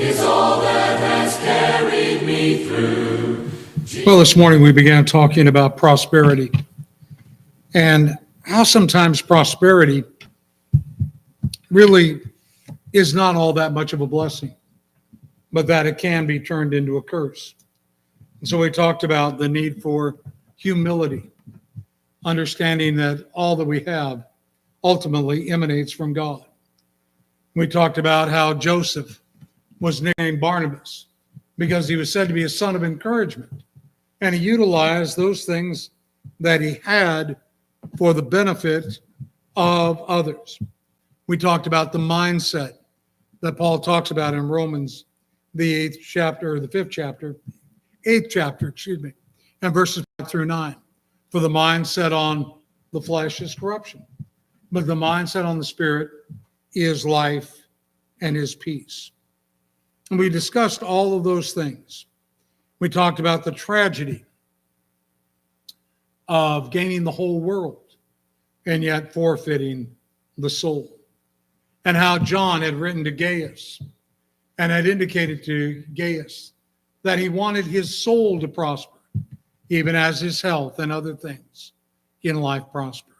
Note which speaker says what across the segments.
Speaker 1: is all that has carried me through.
Speaker 2: Well, this morning we began talking about prosperity and how sometimes prosperity really is not all that much of a blessing, but that it can be turned into a curse. And so we talked about the need for humility, understanding that all that we have ultimately emanates from God. We talked about how Joseph was named Barnabas because he was said to be a son of encouragement. And he utilized those things that he had for the benefit of others. We talked about the mindset that Paul talks about in Romans, the 8th chapter, and verses 5 through 9. For the mindset on the flesh is corruption, but the mindset on the spirit is life and is peace. And we discussed all of those things. We talked about the tragedy of gaining the whole world and yet forfeiting the soul. And how John had written to Gaius and had indicated to Gaius that he wanted his soul to prosper, even as his health and other things in life prosper.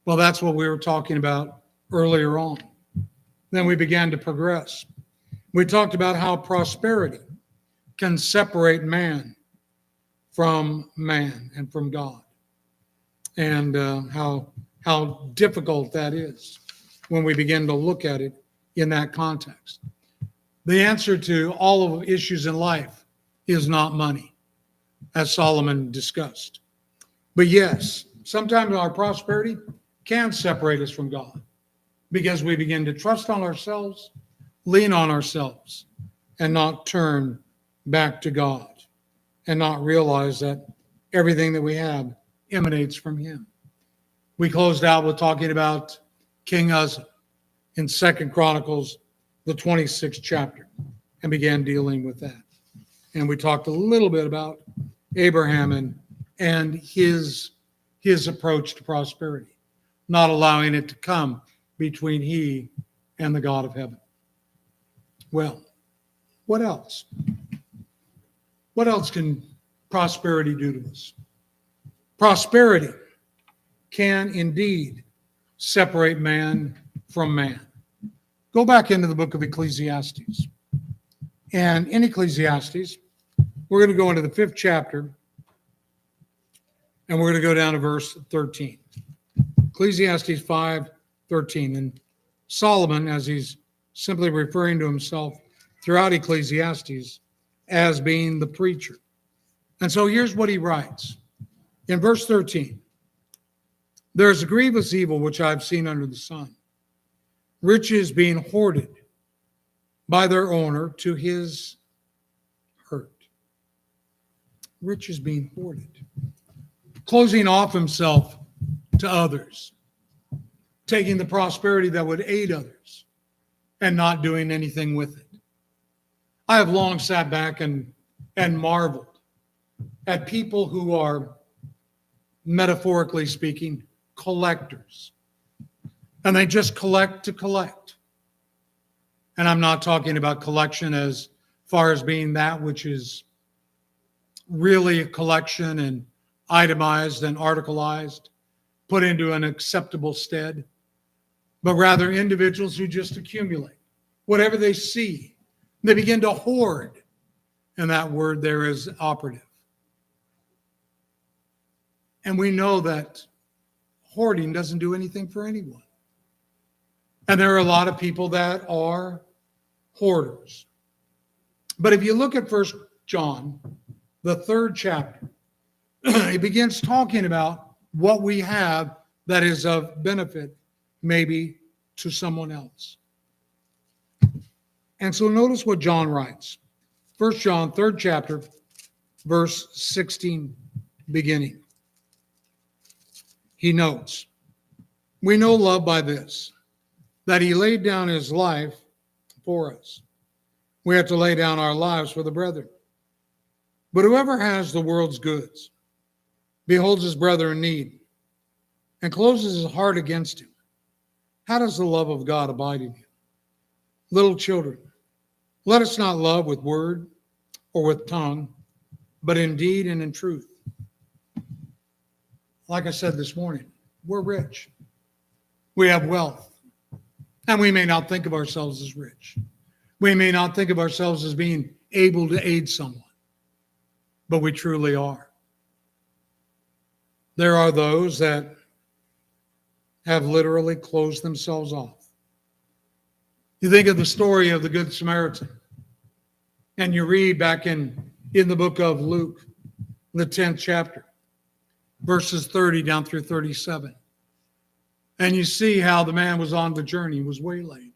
Speaker 2: Well, that's what we were talking about earlier on. Then we began to progress. We talked about how prosperity can separate man and from God, and how difficult that is when we begin to look at it in that context. The answer to all of the issues in life is not money, as Solomon discussed. But yes, sometimes our prosperity can separate us from God because we begin to trust on ourselves, lean on ourselves, and not turn back to God and not realize that everything that we have emanates from him. We closed out with talking about King Uzzah in 2 Chronicles, the 26th chapter, and began dealing with that. And we talked a little bit about Abraham and his approach to prosperity, not allowing it to come between he and the God of heaven. Well, what else? What else can prosperity do to us? Prosperity can indeed separate man from man. Go back into the book of Ecclesiastes. And in Ecclesiastes, we're going to go into the 5th chapter, and we're going to go down to verse 13. Ecclesiastes 5:13. And Solomon, as he's simply referring to himself throughout Ecclesiastes as being the preacher. And so here's what he writes. In verse 13, there is a grievous evil which I've seen under the sun, riches being hoarded by their owner to his hurt. Riches being hoarded. Closing off himself to others. Taking the prosperity that would aid others and not doing anything with it. I have long sat back and marveled at people who are, metaphorically speaking, collectors. And they just collect to collect. And I'm not talking about collection as far as being that which is really a collection and itemized and articleized, put into an acceptable stead, but rather individuals who just accumulate whatever they see. They begin to hoard, and that word there is operative. And we know that hoarding doesn't do anything for anyone. And there are a lot of people that are hoarders. But if you look at 1 John, the 3rd chapter, it begins talking about what we have that is of benefit maybe to someone else. And so notice what John writes. 1 John, 3rd chapter, verse 16, beginning. He notes, we know love by this, that he laid down his life for us. We have to lay down our lives for the brethren. But whoever has the world's goods, beholds his brother in need, and closes his heart against him, how does the love of God abide in him? Little children, Let us not love with word or with tongue, but in deed and in truth. Like I said this morning, we're rich. We have wealth. And we may not think of ourselves as rich. We may not think of ourselves as being able to aid someone, but we truly are. There are those that have literally closed themselves off. You think of the story of the Good Samaritan, and you read back in the book of Luke, the 10th chapter, verses 30 down through 37. And you see how the man was on the journey, was waylaid.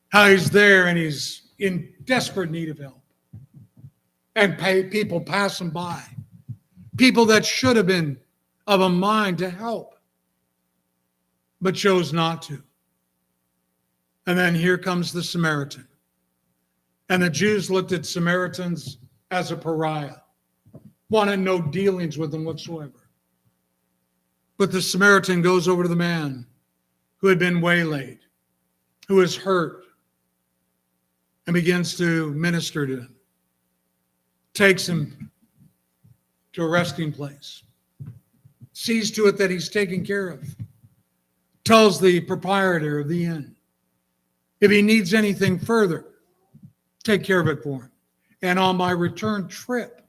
Speaker 2: How he's there and he's in desperate need of help. And people pass him by. People that should have been of a mind to help, but chose not to. And then here comes the Samaritan. And the Jews looked at Samaritans as a pariah, wanted no dealings with them whatsoever. But the Samaritan goes over to the man who had been waylaid, who is hurt, and begins to minister to him. Takes him to a resting place. Sees to it that he's taken care of. Tells the proprietor of the inn, if he needs anything further, take care of it for him. And on my return trip,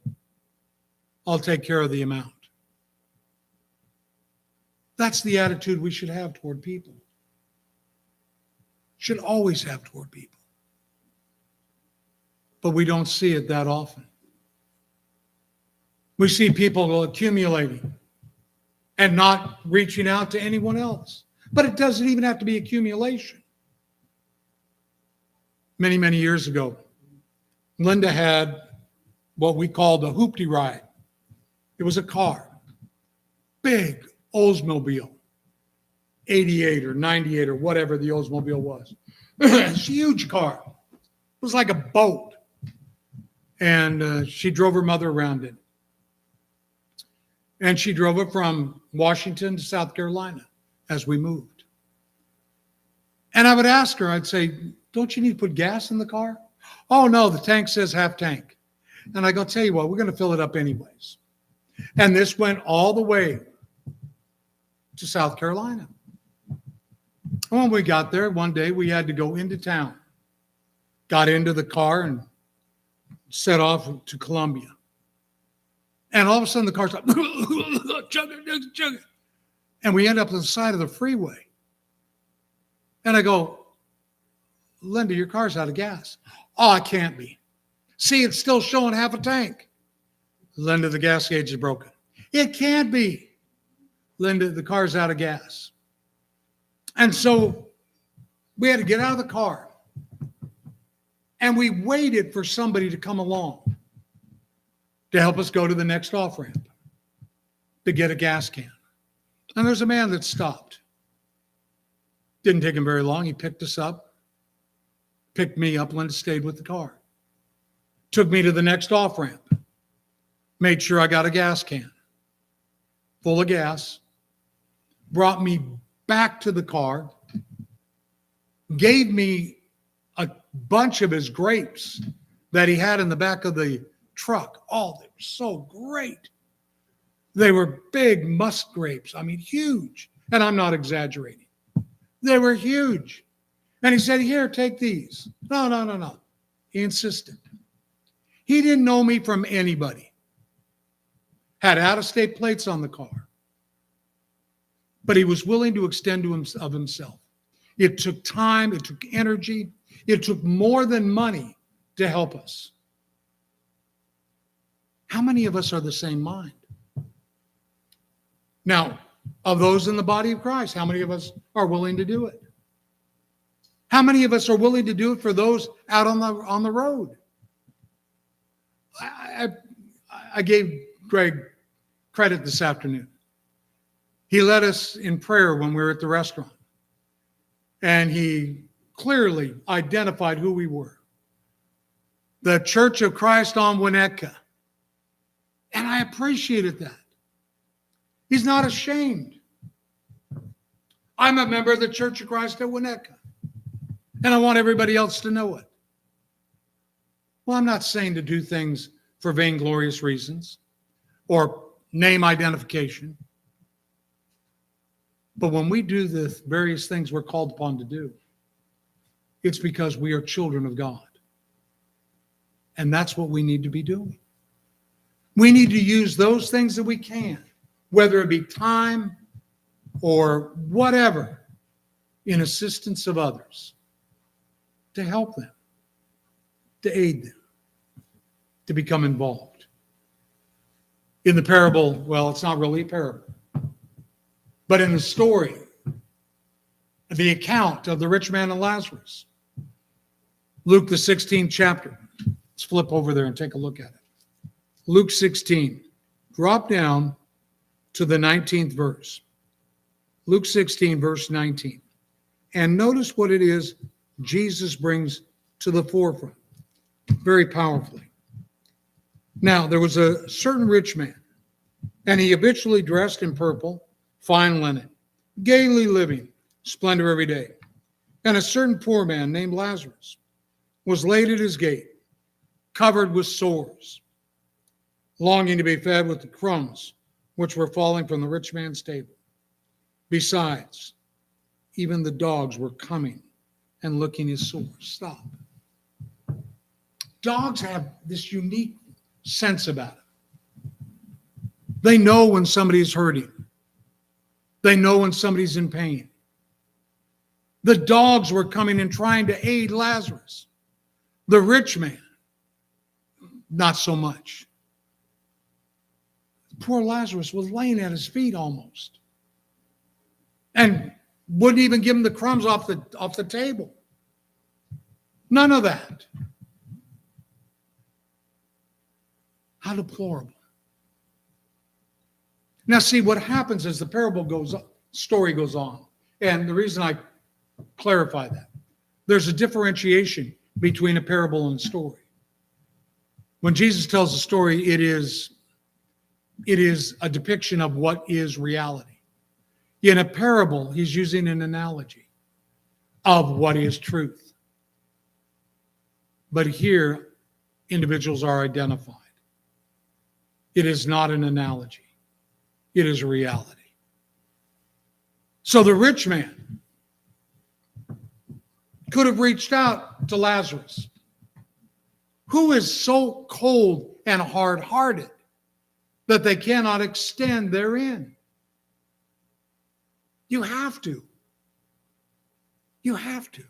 Speaker 2: I'll take care of the amount. That's the attitude we should have toward people. Should always have toward people. But we don't see it that often. We see people accumulating and not reaching out to anyone else. But it doesn't even have to be accumulation. Many, many years ago, Linda had what we called a hoopty ride. It was a car, big Oldsmobile, 88 or 98 or whatever the Oldsmobile was. It's a huge car. It was like a boat. And she drove her mother around it. And she drove it from Washington to South Carolina as we moved. And I would ask her, I'd say, don't you need to put gas in the car? Oh, no, the tank says half tank. And I go, tell you what, we're going to fill it up anyways. And this went all the way to South Carolina. When we got there, one day we had to go into town. Got into the car and set off to Columbia. And all of a sudden the car's like, chug it. And we end up on the side of the freeway. And I go, Linda, your car's out of gas. Oh, it can't be. See, it's still showing half a tank. Linda, the gas gauge is broken. It can't be. Linda, the car's out of gas. And so we had to get out of the car. And we waited for somebody to come along to help us go to the next off-ramp to get a gas can. And there's a man that stopped. Didn't take him very long. He picked us up, picked me up. Linda stayed with the car. Took me to the next off-ramp. Made sure I got a gas can full of gas. Brought me back to the car. Gave me a bunch of his grapes that he had in the back of the truck. Oh, they were so great. They were big musk grapes. I mean, huge. And I'm not exaggerating. They were huge. And he said, here, take these. No. He insisted. He didn't know me from anybody. Had out-of-state plates on the car. But he was willing to extend to of himself. It took time. It took energy. It took more than money to help us. How many of us are the same mind? Now, of those in the body of Christ, how many of us are willing to do it? How many of us are willing to do it for those out on the road? I gave Greg credit this afternoon. He led us in prayer when we were at the restaurant. And he clearly identified who we were. The Church of Christ on Winnetka. And I appreciated that. He's not ashamed. I'm a member of the Church of Christ at Winnetka. And I want everybody else to know it. Well, I'm not saying to do things for vainglorious reasons or name identification. But when we do the various things we're called upon to do, it's because we are children of God. And that's what we need to be doing. We need to use those things that we can, whether it be time or whatever, in assistance of others, to help them, to aid them, to become involved. In the parable, well, it's not really a parable, but in the story, the account of the rich man and Lazarus, Luke, the 16th chapter. Let's flip over there and take a look at it. Luke 16, drop down to the 19th verse. Luke 16, verse 19. And notice what it is Jesus brings to the forefront very powerfully. Now, there was a certain rich man, and he habitually dressed in purple, fine linen, gaily living, splendor every day. And a certain poor man named Lazarus was laid at his gate, covered with sores, longing to be fed with the crumbs which were falling from the rich man's table. Besides, even the dogs were coming and licking his sores. Stop. Dogs have this unique sense about it. They know when somebody's hurting. They know when somebody's in pain. The dogs were coming and trying to aid Lazarus. The rich man, not so much. Poor Lazarus was laying at his feet almost, and wouldn't even give him the crumbs off the table. None of that. How deplorable. Now, see, what happens as the story goes on, and the reason I clarify that, there's a differentiation between a parable and a story. When Jesus tells a story, it is a depiction of what is reality. In a parable, he's using an analogy of what is truth. But here, individuals are identified. It is not an analogy. It is a reality. So the rich man could have reached out to Lazarus, who is so cold and hard-hearted that they cannot extend therein. You have to. You have to.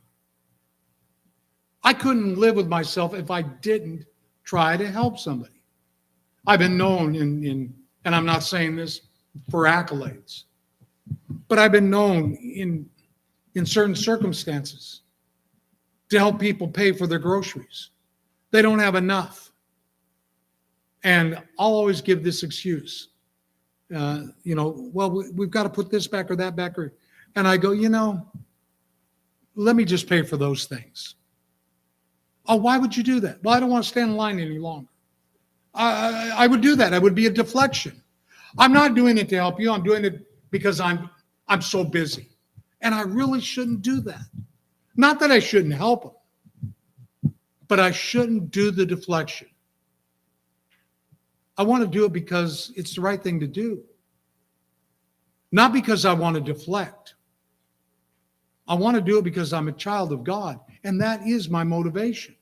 Speaker 2: I couldn't live with myself if I didn't try to help somebody. I've been known and I'm not saying this for accolades, but I've been known in certain circumstances to help people pay for their groceries. They don't have enough. And I'll always give this excuse. Well, we've got to put this back or that back. And I go, let me just pay for those things. Oh, why would you do that? Well, I don't want to stand in line any longer. I would do that. I would be a deflection. I'm not doing it to help you. I'm doing it because I'm so busy. And I really shouldn't do that. Not that I shouldn't help them, but I shouldn't do the deflection. I want to do it because it's the right thing to do. Not because I want to deflect. I want to do it because I'm a child of God, and that is my motivation.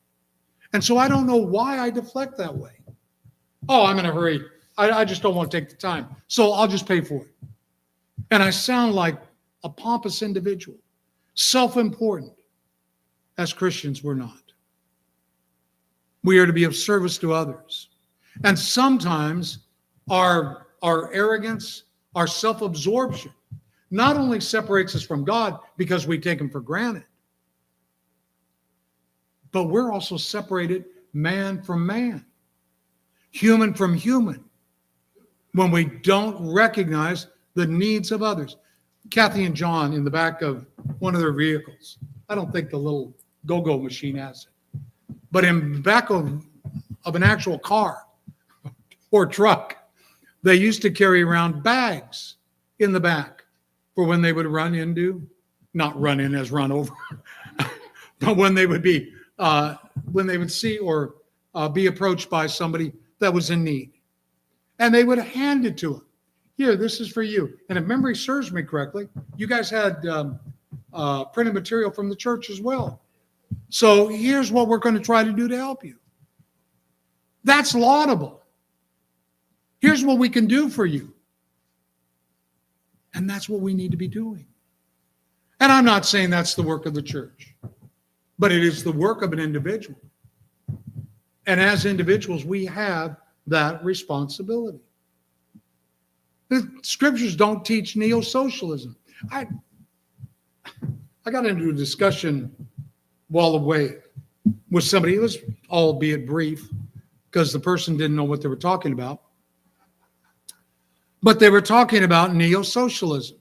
Speaker 2: And so I don't know why I deflect that way. Oh, I'm in a hurry. I just don't want to take the time, so I'll just pay for it. And I sound like a pompous individual, self-important. As Christians, we're not. We are to be of service to others. And sometimes our arrogance, our self-absorption, not only separates us from God because we take him for granted, but we're also separated man from man, human from human, when we don't recognize the needs of others. Kathy and John in the back of one of their vehicles, I don't think the little go-go machine has it, but in the back of an actual car or truck, they used to carry around bags in the back for when they would not run in as run over, but when they would see or be approached by somebody that was in need. And they would hand it to them. Here, this is for you. And if memory serves me correctly, you guys had printed material from the church as well. So here's what we're going to try to do to help you. That's laudable. Here's what we can do for you. And that's what we need to be doing. And I'm not saying that's the work of the church, but it is the work of an individual. And as individuals, we have that responsibility. The scriptures don't teach neo-socialism. I got into a discussion while away with somebody. It was albeit brief because the person didn't know what they were talking about. But they were talking about neo-socialism.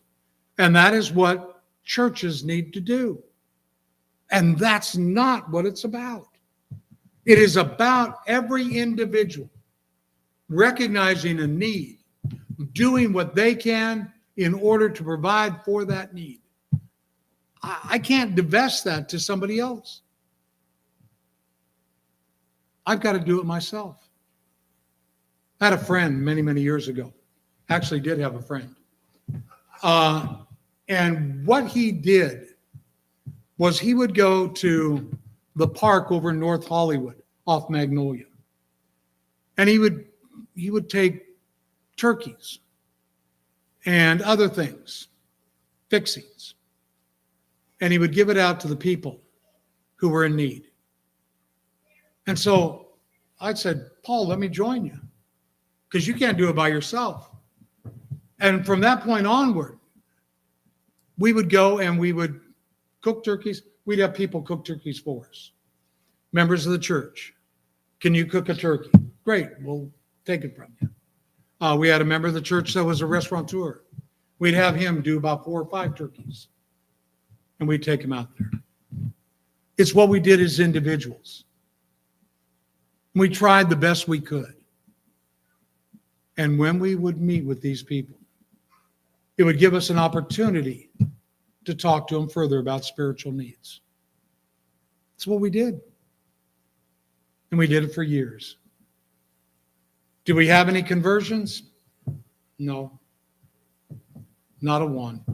Speaker 2: And that is what churches need to do. And that's not what it's about. It is about every individual recognizing a need, doing what they can in order to provide for that need. I can't divest that to somebody else. I've got to do it myself. I had a friend many, many years ago. Actually did have a friend. And what he did was he would go to the park over in North Hollywood off Magnolia. And he would take turkeys and other things, fixings. And he would give it out to the people who were in need. And so I said, Paul, let me join you, because you can't do it by yourself. And from that point onward, we would go and we would cook turkeys. We'd have people cook turkeys for us. Members of the church, can you cook a turkey? Great, we'll take it from you. We had a member of the church that was a restaurateur. We'd have him do about 4 or 5 turkeys. And we'd take him out there. It's what we did as individuals. We tried the best we could. And when we would meet with these people, it would give us an opportunity to talk to them further about spiritual needs. That's what we did. And we did it for years. Do we have any conversions? No. Not a one.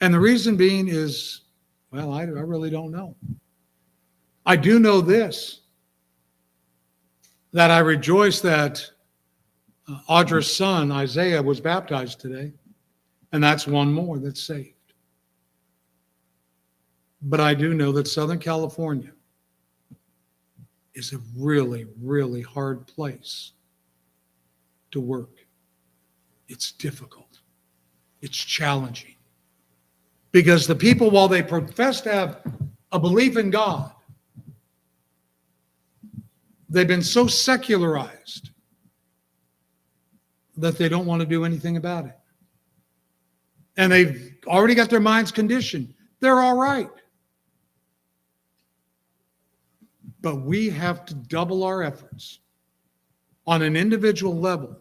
Speaker 2: And the reason being is, well, I really don't know. I do know this, that I rejoice that Audra's son, Isaiah, was baptized today. And that's one more that's saved. But I do know that Southern California is a really, really hard place to work. It's difficult. It's challenging. Because the people, while they profess to have a belief in God, they've been so secularized that they don't want to do anything about it. And they've already got their minds conditioned. They're all right. But we have to double our efforts on an individual level,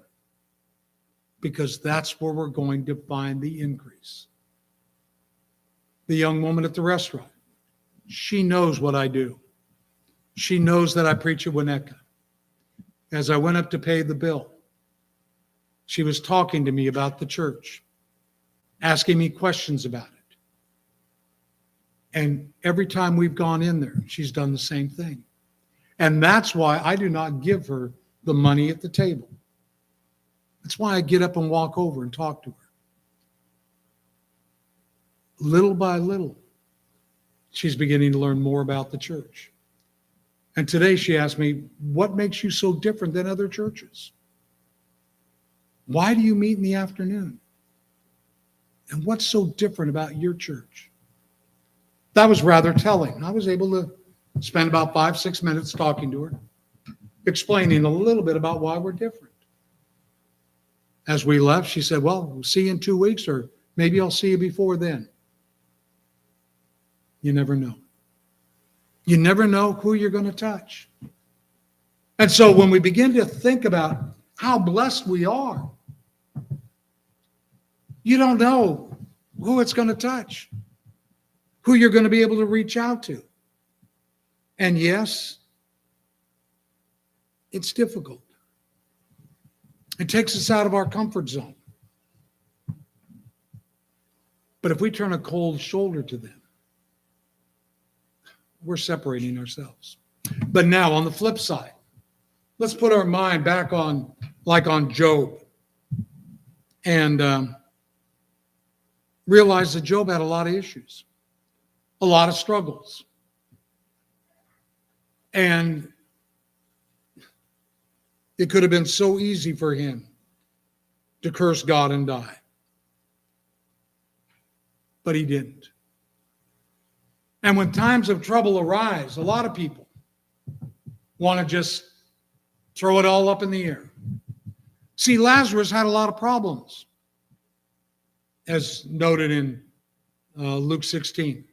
Speaker 2: because that's where we're going to find the increase. The young woman at the restaurant, she knows what I do. She knows that I preach at Winnetka. As I went up to pay the bill, she was talking to me about the church, asking me questions about it. And every time we've gone in there, she's done the same thing. And that's why I do not give her the money at the table. That's why I get up and walk over and talk to her. Little by little, she's beginning to learn more about the church. And today she asked me, what makes you so different than other churches? Why do you meet in the afternoon? And what's so different about your church? That was rather telling. I was able to spend about 5-6 minutes talking to her, explaining a little bit about why we're different. As we left, she said, well, we'll see you in 2 weeks, or maybe I'll see you before then. You never know. You never know who you're going to touch. And so when we begin to think about how blessed we are, you don't know who it's going to touch, who you're going to be able to reach out to. And yes, It's difficult. It takes us out of our comfort zone. But if we turn a cold shoulder to them, we're separating ourselves. But now on the flip side, let's put our mind back on, like on Job, and realize that Job had a lot of issues, a lot of struggles. And it could have been so easy for him to curse God and die. But he didn't. And when times of trouble arise, a lot of people want to just throw it all up in the air. See, Lazarus had a lot of problems, as noted in Luke 16.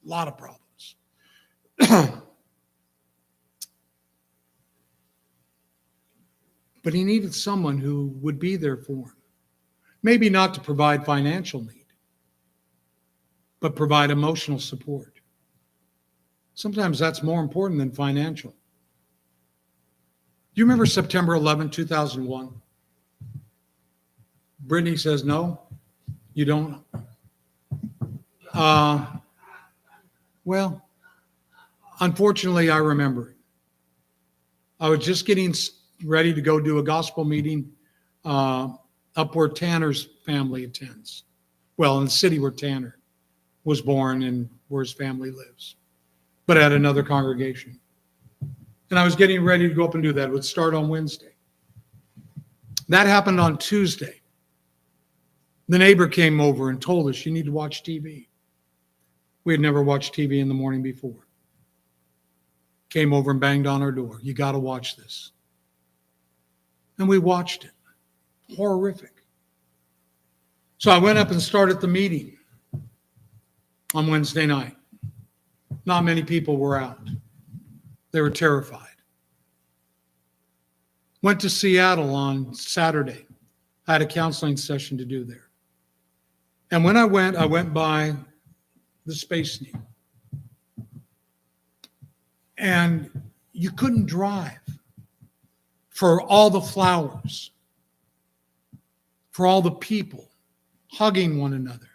Speaker 2: A lot of problems. But he needed someone who would be there for him. Maybe not to provide financial need, but provide emotional support. Sometimes that's more important than financial. Do you remember September 11, 2001? Brittany says, no, you don't. Well, unfortunately, I remember it. I was just getting ready to go do a gospel meeting up where Tanner's family attends. Well, in the city where Tanner was born and where his family lives, but at another congregation. And I was getting ready to go up and do that. It would start on Wednesday. That happened on Tuesday. The neighbor came over and told us, you need to watch TV. We had never watched TV in the morning before. Came over and banged on our door. You got to watch this. And we watched it. Horrific. So I went up and started the meeting on Wednesday night. Not many people were out. They were terrified. Went to Seattle on Saturday. I had a counseling session to do there. And when I went by the Space Needle. And you couldn't drive for all the flowers, for all the people hugging one another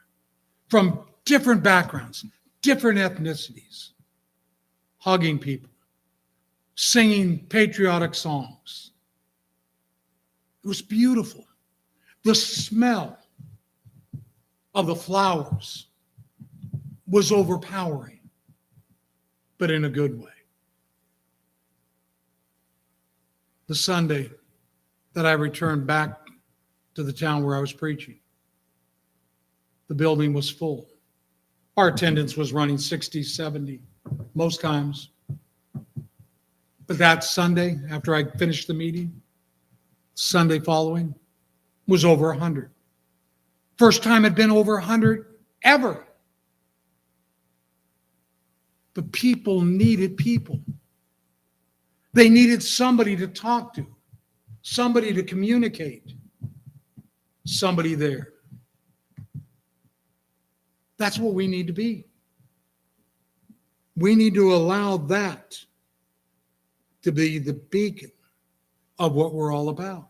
Speaker 2: from different backgrounds, different ethnicities, hugging people, singing patriotic songs. It was beautiful. The smell of the flowers was overpowering, but in a good way. The Sunday that I returned back to the town where I was preaching, the building was full. Our attendance was running 60, 70 most times. But that Sunday, after I finished the meeting, Sunday following, was over 100. First time it'd been over 100 ever. But people needed people. They needed somebody to talk to, somebody to communicate, somebody there. That's what we need to be. We need to allow that to be the beacon of what we're all about.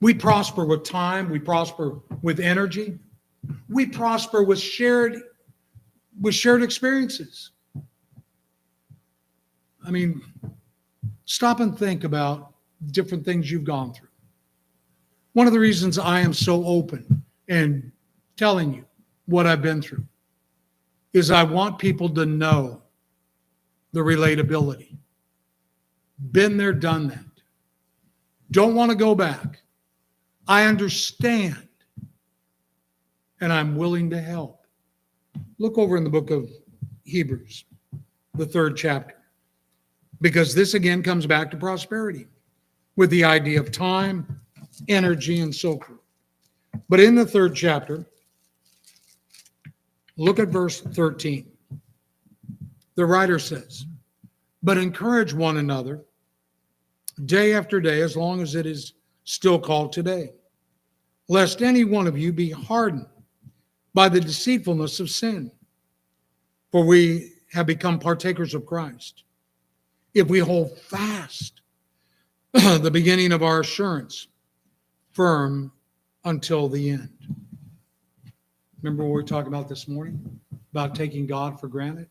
Speaker 2: We prosper with time. We prosper with energy. We prosper with shared experiences. I mean, stop and think about different things you've gone through. One of the reasons I am so open and telling you what I've been through is I want people to know the relatability. Been there, done that. Don't want to go back. I understand, and I'm willing to help. Look over in the book of Hebrews, the 3rd chapter, because this again comes back to prosperity with the idea of time, energy, and so forth. But in the 3rd chapter, look at verse 13. The writer says, "But encourage one another day after day, as long as it is still called today, lest any one of you be hardened by the deceitfulness of sin. For we have become partakers of Christ, if we hold fast the beginning of our assurance, firm until the end. Remember what we were talking about this morning? About taking God for granted?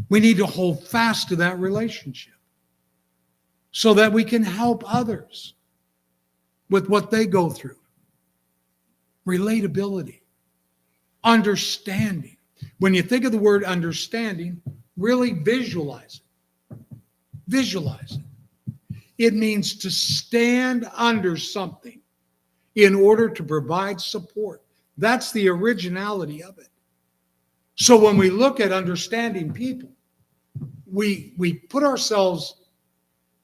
Speaker 2: We need to hold fast to that relationship so that we can help others with what they go through. Relatability, understanding. When you think of the word understanding, really visualize it. Visualize it. It means to stand under something in order to provide support. That's the originality of it. So when we look at understanding people, we put ourselves,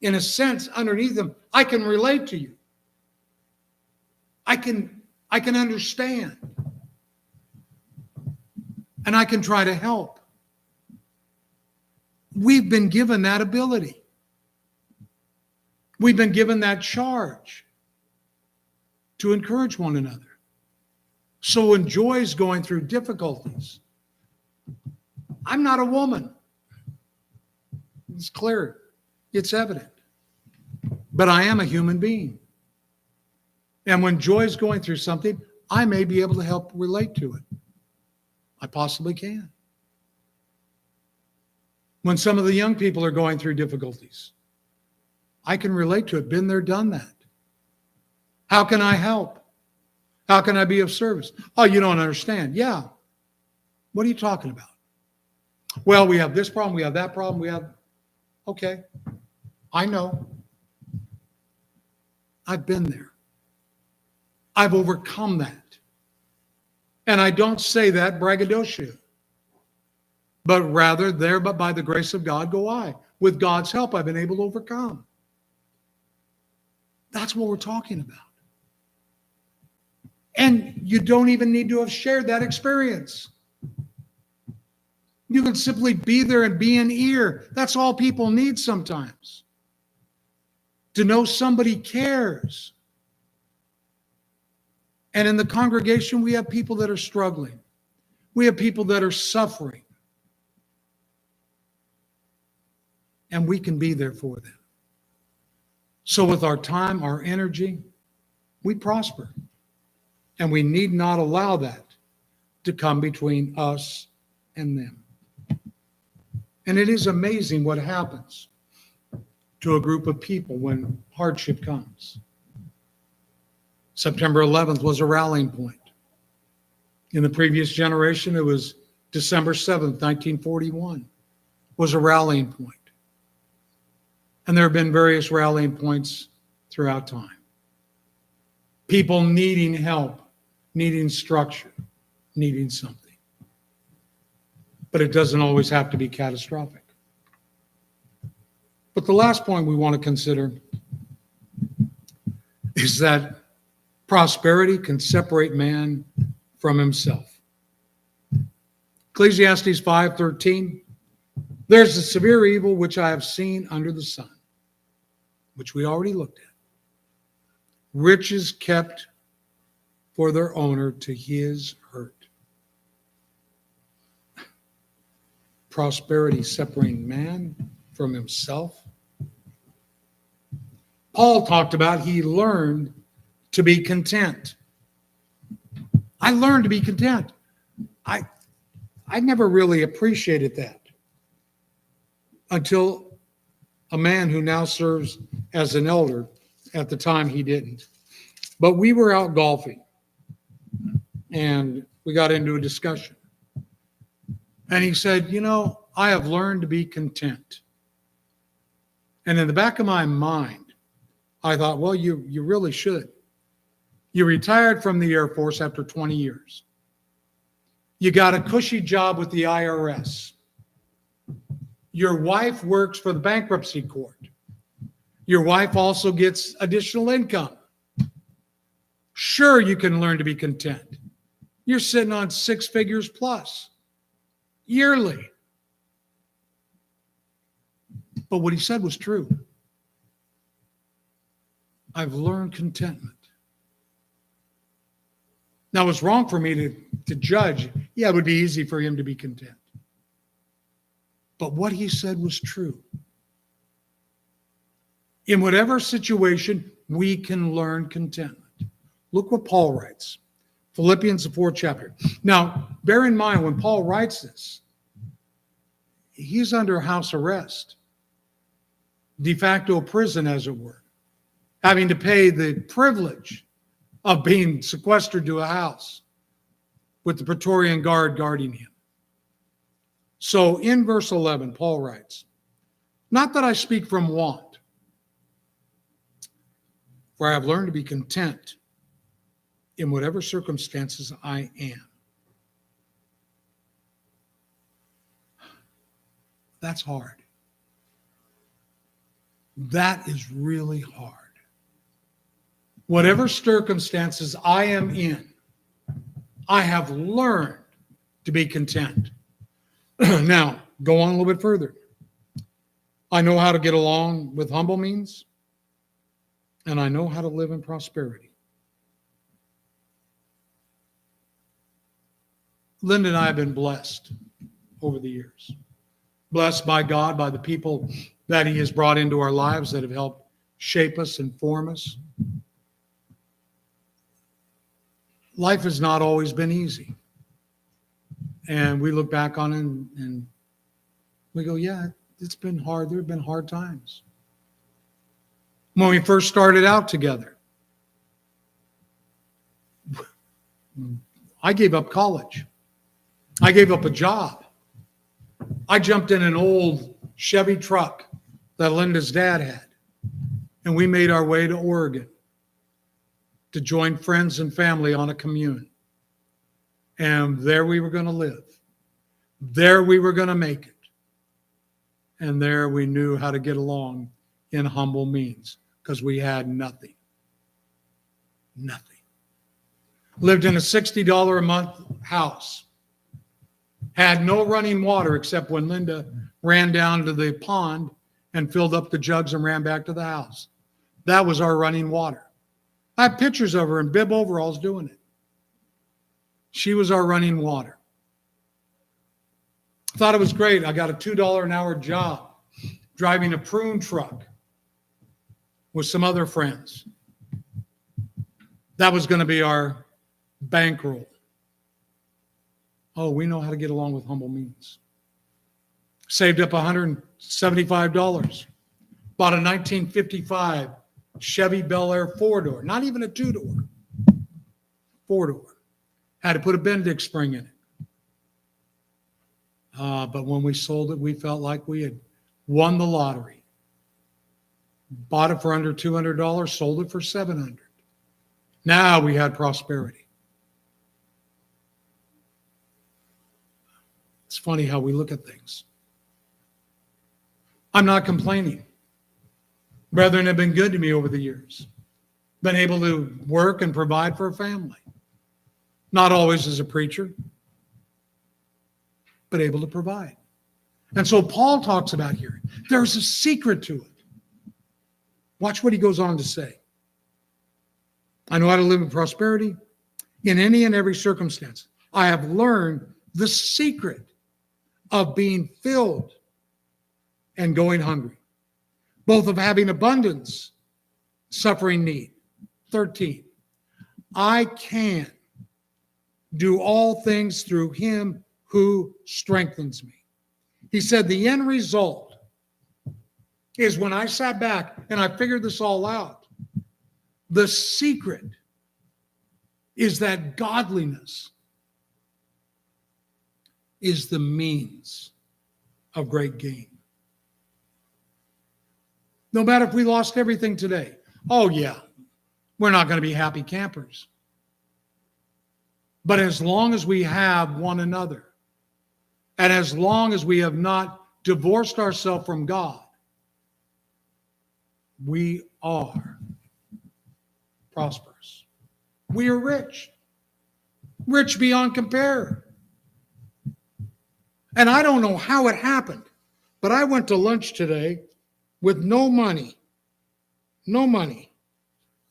Speaker 2: in a sense, underneath them. I can relate to you. I can understand. And I can try to help. We've been given that ability. We've been given that charge to encourage one another. So when Joy's going through difficulties, I'm not a woman. It's clear. It's evident. But I am a human being. And when Joy's going through something, I may be able to help relate to it. I possibly can. When some of the young people are going through difficulties, I can relate to it. Been there, done that. How can I help? How can I be of service? Oh, you don't understand. Yeah. What are you talking about? Well, we have this problem. We have that problem. We have... Okay. I know. I've been there. I've overcome that. And I don't say that braggadocio, but rather there, but by the grace of God go I. With God's help, I've been able to overcome. That's what we're talking about. And you don't even need to have shared that experience. You can simply be there and be an ear. That's all people need sometimes. To know somebody cares. And in the congregation, we have people that are struggling. We have people that are suffering. And we can be there for them. So with our time, our energy, we prosper. And we need not allow that to come between us and them. And it is amazing what happens to a group of people when hardship comes. September 11th was a rallying point. In the previous generation, it was December 7th, 1941, was a rallying point. And there have been various rallying points throughout time. People needing help, needing structure, needing something. But it doesn't always have to be catastrophic. But the last point we want to consider is that prosperity can separate man from himself. Ecclesiastes 5:13, there's a severe evil which I have seen under the sun, which we already looked at. Riches kept for their owner to his hurt. Prosperity separating man from himself. Paul talked about he learned to be content. I learned to be content. I never really appreciated that until a man who now serves as an elder, at the time he didn't. But we were out golfing and we got into a discussion. And he said, you know, I have learned to be content. And in the back of my mind, I thought, well, you really should. You retired from the Air Force after 20 years. You got a cushy job with the IRS. Your wife works for the bankruptcy court. Your wife also gets additional income. Sure, you can learn to be content. You're sitting on 6 figures plus yearly. But what he said was true. I've learned contentment. Now, it's wrong for me to judge. Yeah, it would be easy for him to be content. But what he said was true. In whatever situation, we can learn contentment. Look what Paul writes. Philippians, the 4th chapter. Now, bear in mind, when Paul writes this, he's under house arrest, de facto prison, as it were, having to pay the privilege of being sequestered to a house with the Praetorian Guard guarding him. So in verse 11, Paul writes, not that I speak from want, for I have learned to be content in whatever circumstances I am. That's hard. That is really hard. Whatever circumstances I am in, I have learned to be content. Now, go on a little bit further. I know how to get along with humble means, and I know how to live in prosperity. Linda and I have been blessed over the years. Blessed by God, by the people that He has brought into our lives that have helped shape us and form us. Life has not always been easy. And we look back on it and we go, yeah, it's been hard. There have been hard times. When we first started out together, I gave up college. I gave up a job. I jumped in an old Chevy truck that Linda's dad had, and we made our way to Oregon to join friends and family on a commune. And there we were going to live. There we were going to make it. And there we knew how to get along in humble means because we had nothing. Nothing. Lived in a $60 a month house. Had no running water except when Linda ran down to the pond and filled up the jugs and ran back to the house. That was our running water. I have pictures of her in bib overalls doing it. She was our running water. Thought it was great. I got a $2 an hour job driving a prune truck with some other friends. That was going to be our bankroll. Oh, we know how to get along with humble means. Saved up $175. Bought a 1955 Chevy Bel Air 4-door, not even a 2-door, 4-door. Had to put a Bendix spring in it. But when we sold it, we felt like we had won the lottery. Bought it for under $200, sold it for $700. Now we had prosperity. It's funny how we look at things. I'm not complaining. Brethren have been good to me over the years. Been able to work and provide for a family. Not always as a preacher, but able to provide. And so Paul talks about here, there's a secret to it. Watch what he goes on to say. I know how to live in prosperity in any and every circumstance. I have learned the secret of being filled and going hungry, both of having abundance, suffering need. 13, I can do all things through him who strengthens me. He said the end result is when I sat back and I figured this all out, the secret is that godliness is the means of great gain. No matter if we lost everything today. Oh yeah, we're not going to be happy campers. But as long as we have one another, and as long as we have not divorced ourselves from God, we are prosperous. We are rich. Rich beyond compare. And I don't know how it happened, but I went to lunch today with no money. No money.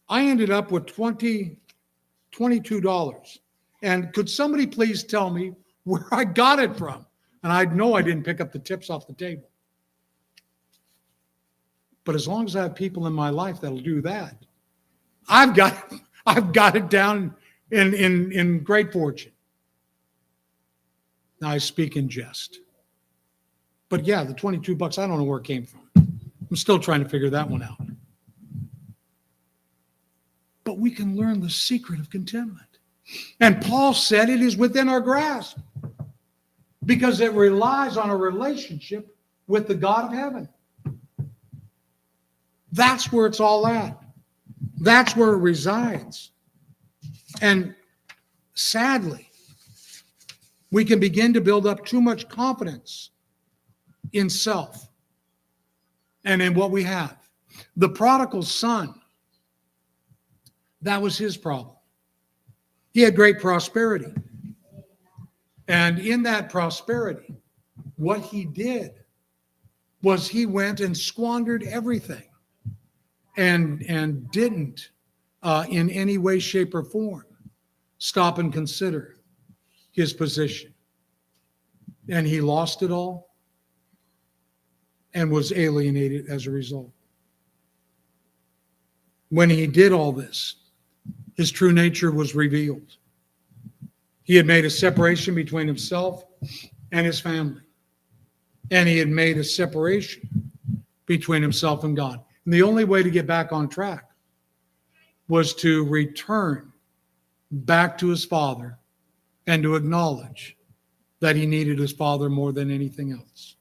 Speaker 2: I ended up with $22. And could somebody please tell me where I got it from? And I know I didn't pick up the tips off the table. But as long as I have people in my life that'll do that, I've got it down in great fortune. Now I speak in jest. But yeah, the $22, I don't know where it came from. I'm still trying to figure that one out. But we can learn the secret of contentment. And Paul said it is within our grasp because it relies on a relationship with the God of heaven. That's where it's all at. That's where it resides. And sadly, we can begin to build up too much confidence in self and in what we have. The prodigal son, that was his problem. He had great prosperity. And in that prosperity, what he did was he went and squandered everything and didn't in any way, shape, or form stop and consider his position. And he lost it all and was alienated as a result. When he did all this, his true nature was revealed. He had made a separation between himself and his family. And he had made a separation between himself and God. And the only way to get back on track was to return back to his father and to acknowledge that he needed his father more than anything else.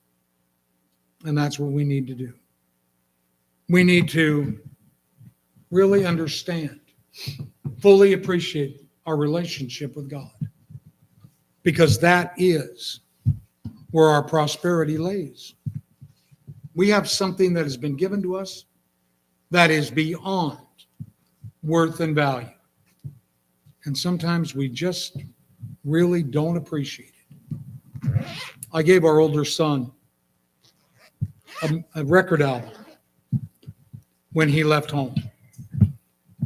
Speaker 2: And that's what we need to do. We need to really understand, fully appreciate our relationship with God, because that is where our prosperity lays. We have something that has been given to us that is beyond worth and value. And sometimes we just really don't appreciate it. I gave our older son a record album when he left home.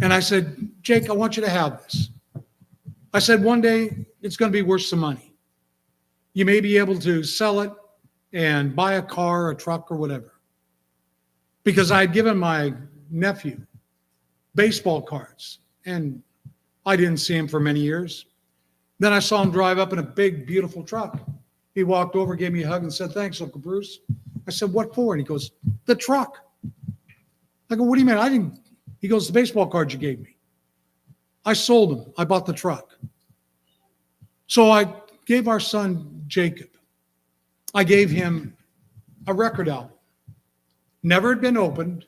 Speaker 2: And I said, Jake, I want you to have this. I said, one day it's going to be worth some money. You may be able to sell it and buy a car, a truck, or whatever. Because I had given my nephew baseball cards, and I didn't see him for many years. Then I saw him drive up in a big, beautiful truck. He walked over, gave me a hug, and said, thanks, Uncle Bruce. I said, what for? And he goes, the truck. I go, what do you mean? I didn't. He goes, the baseball cards you gave me. I sold them. I bought the truck. So I gave our son Jacob, I gave him a record album. Never had been opened,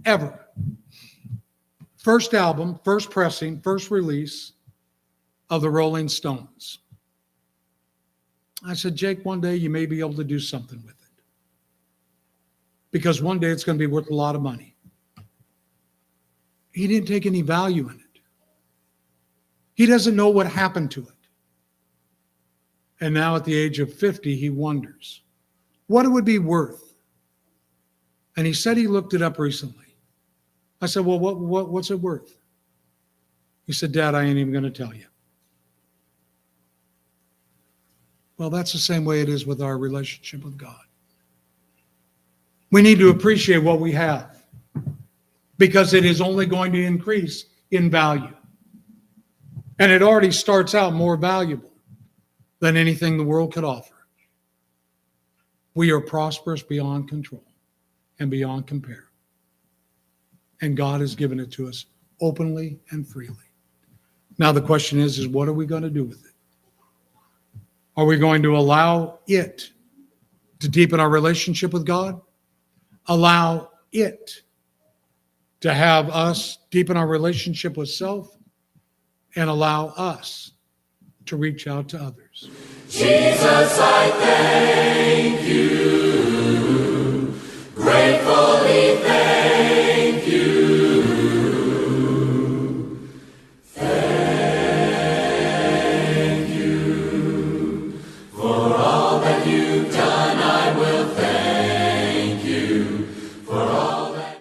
Speaker 2: ever. First album, first pressing, first release of the Rolling Stones. I said, Jake, one day you may be able to do something with it. Because one day it's going to be worth a lot of money. He didn't take any value in it. He doesn't know what happened to it. And now at the age of 50, he wonders what it would be worth. And he said he looked it up recently. I said, well, what's it worth? He said, Dad, I ain't even going to tell you. Well, that's the same way it is with our relationship with God. We need to appreciate what we have because it is only going to increase in value. And it already starts out more valuable than anything the world could offer. We are prosperous beyond control and beyond compare. And God has given it to us openly and freely. Now the question is what are we going to do with it? Are we going to allow it to deepen our relationship with God? Allow it to have us deepen our relationship with self and allow us to reach out to others.
Speaker 1: Jesus, I thank you, gratefully thank you. Thank you for all that you've done. I will thank you for all